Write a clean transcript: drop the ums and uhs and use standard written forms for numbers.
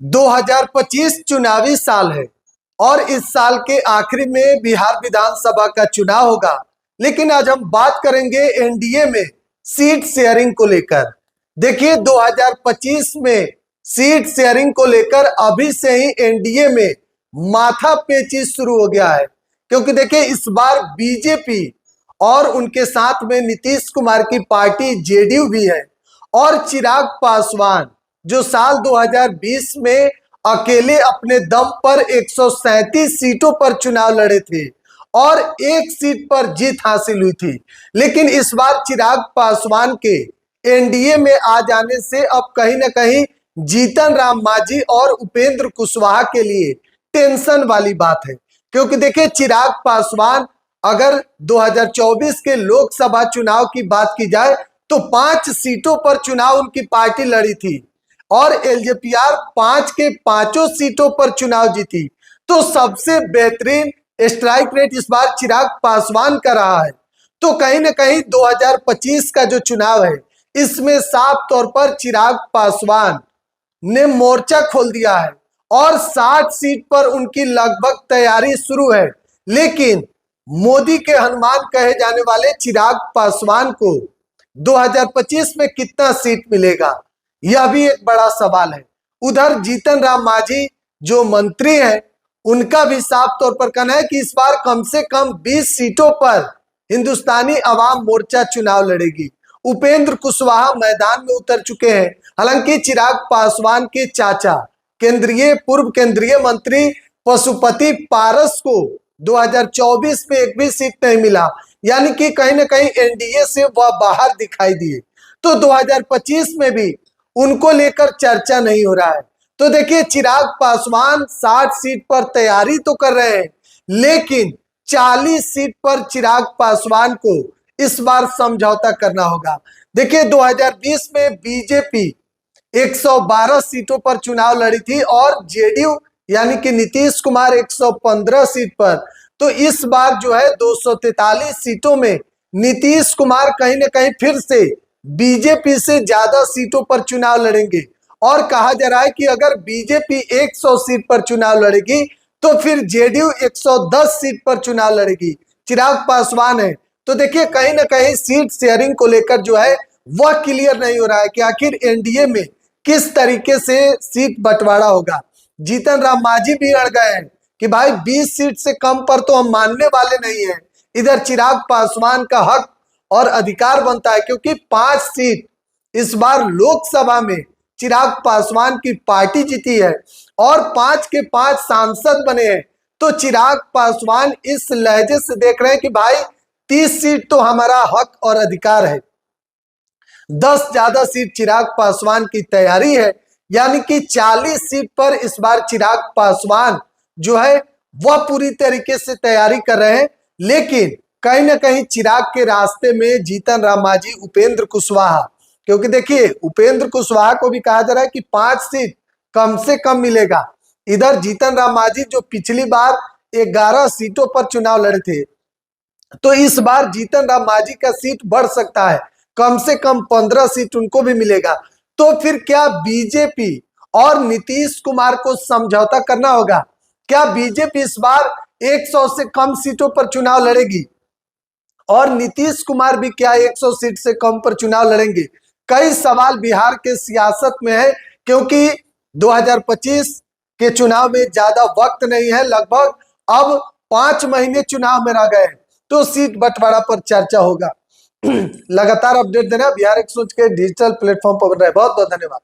2025 चुनावी साल है और इस साल के आखिरी में बिहार विधानसभा का चुनाव होगा। लेकिन आज हम बात करेंगे एनडीए में सीट शेयरिंग को लेकर। देखिए 2025 में सीट शेयरिंग को लेकर अभी से ही एनडीए में माथापेची शुरू हो गया है, क्योंकि देखिए इस बार बीजेपी और उनके साथ में नीतीश कुमार की पार्टी जेडीयू भी है और चिराग पासवान जो साल 2020 में अकेले अपने दम पर 137 सीटों पर चुनाव लड़े थे और एक सीट पर जीत हासिल हुई थी। लेकिन इस बार चिराग पासवान के एनडीए में आ जाने से अब कहीं ना कहीं जीतन राम मांझी और उपेंद्र कुशवाहा के लिए टेंशन वाली बात है, क्योंकि देखिए चिराग पासवान अगर 2024 के लोकसभा चुनाव की बात की जाए तो 5 सीटों पर चुनाव उनकी पार्टी लड़ी थी और एलजेपीआर 5 के 5 सीटों पर चुनाव जीती। तो सबसे बेहतरीन स्ट्राइक रेट इस बार चिराग पासवान का रहा है। तो कहीं ना कहीं 2025 का जो चुनाव है इसमें साफ तौर पर चिराग पासवान ने मोर्चा खोल दिया है और 60 सीट पर उनकी लगभग तैयारी शुरू है। लेकिन मोदी के हनुमान कहे जाने वाले चिराग पासवान को 2025 में कितना सीट मिलेगा, यह भी एक बड़ा सवाल है। उधर जीतन राम मांझी जो मंत्री हैं उनका भी साफ तौर पर कहना है कि इस बार कम से कम 20 सीटों पर हिंदुस्तानी अवाम मोर्चा चुनाव लड़ेगी। उपेंद्र कुशवाहा मैदान में उतर चुके हैं। हालांकि चिराग पासवान के चाचा पूर्व केंद्रीय मंत्री पशुपति पारस को 2024 में एक भी सीट नहीं मिला, यानी कि कहीं ना कहीं एनडीए से वह बाहर दिखाई दिए। तो 2025 में भी उनको लेकर चर्चा नहीं हो रहा है। तो देखिए चिराग पासवान 60 सीट पर तैयारी तो कर रहे हैं, लेकिन 40 सीट पर चिराग पासवान को इस बार समझौता करना होगा। देखिए 2020 में बीजेपी 112 सीटों पर चुनाव लड़ी थी और जेडीयू यानी कि नीतीश कुमार 115 सीट पर। तो इस बार जो है 243 सीटों में नीतीश कुमार कहीं ना कहीं फिर से बीजेपी से ज्यादा सीटों पर चुनाव लड़ेंगे और कहा जा रहा है कि अगर बीजेपी 100 सीट पर चुनाव लड़ेगी तो फिर जेडीयू 110 सीट पर चुनाव लड़ेगी। चिराग पासवान है। तो देखिए कहीं ना कहीं सीट शेयरिंग को लेकर जो है वह क्लियर नहीं हो रहा है कि आखिर एनडीए में किस तरीके से सीट बंटवारा होगा। जीतन राम मांझी भी अड़ गए हैं कि भाई 20 सीट से कम पर तो हम मानने वाले नहीं हैं। इधर चिराग पासवान का हक और अधिकार बनता है, क्योंकि 5 सीट इस बार लोकसभा में चिराग पासवान की पार्टी जीती है और 5 के 5 सांसद बने हैं। तो चिराग पासवान इस लहजे से देख रहे हैं कि भाई 30 सीट तो हमारा हक और अधिकार है। 10 ज्यादा सीट चिराग पासवान की तैयारी है, यानी कि 40 सीट पर इस बार चिराग पासवान जो है वह पूरी तरीके से तैयारी कर रहे हैं। लेकिन कहीं ना कहीं चिराग के रास्ते में जीतन राम मांझी, उपेंद्र कुशवाहा, क्योंकि देखिए उपेंद्र कुशवाहा को भी कहा जा रहा है कि 5 सीट कम से कम मिलेगा। इधर जीतन राम मांझी जो पिछली बार 11 सीटों पर चुनाव लड़े थे, तो इस बार जीतन राम मांझी का सीट बढ़ सकता है, कम से कम 15 सीट उनको भी मिलेगा। तो फिर क्या बीजेपी और नीतीश कुमार को समझौता करना होगा? क्या बीजेपी इस बार 100 से कम सीटों पर चुनाव लड़ेगी और नीतीश कुमार भी क्या 100 सीट से कम पर चुनाव लड़ेंगे? कई सवाल बिहार के सियासत में है, क्योंकि 2025 के चुनाव में ज्यादा वक्त नहीं है, लगभग अब 5 महीने चुनाव में रह गए। तो सीट बंटवारा पर चर्चा होगा। लगातार अपडेट देना बिहार एक्सप्रेस के डिजिटल प्लेटफॉर्म पर बन रहे। बहुत बहुत धन्यवाद।